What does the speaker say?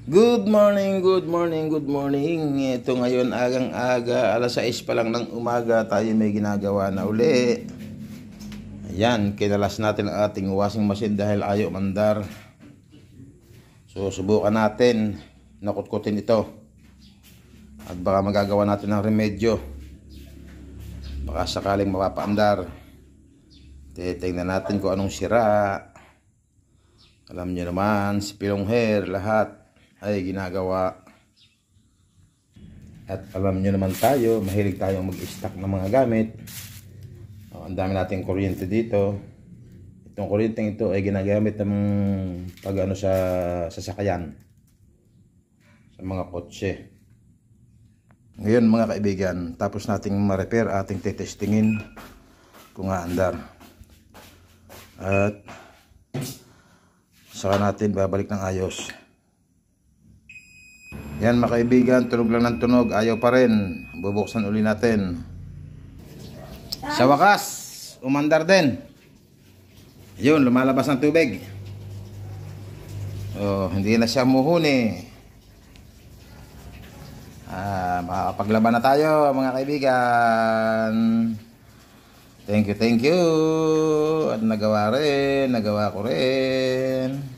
Good morning, good morning, good morning. Ito ngayon agang-aga, alas 6 pa lang ng umaga, tayo may ginagawa na uli. Ayan, kinalas natin ang ating washing machine dahil ayaw mandar. So subukan natin, nakutkutin ito. At baka magagawa natin ng remedyo. Baka sakaling mapapaandar. Titingnan natin kung anong sira. Alam niyo naman, si Pilong Hair, lahat ay ginagawa. At alam nyo naman tayo, mahilig tayong mag-stock ng mga gamit. Ang dami nating kuryente dito. Itong kuryenteng ito ay ginagamit ng pag ano sa sasakyan, sa mga kotse. Ngayon mga kaibigan, tapos nating ma-repair, ating tetestingin kung aandar. At saka natin babalik ng ayos. Yan mga kaibigan, tunog lang ng tunog, ayaw pa rin. Bubuksan uli natin. Sa wakas, umandar din. Yun, lumalabas ng tubig. Oh, hindi na siya muhuni. Makakapaglaban na tayo mga kaibigan. Thank you. At nagawa ko rin.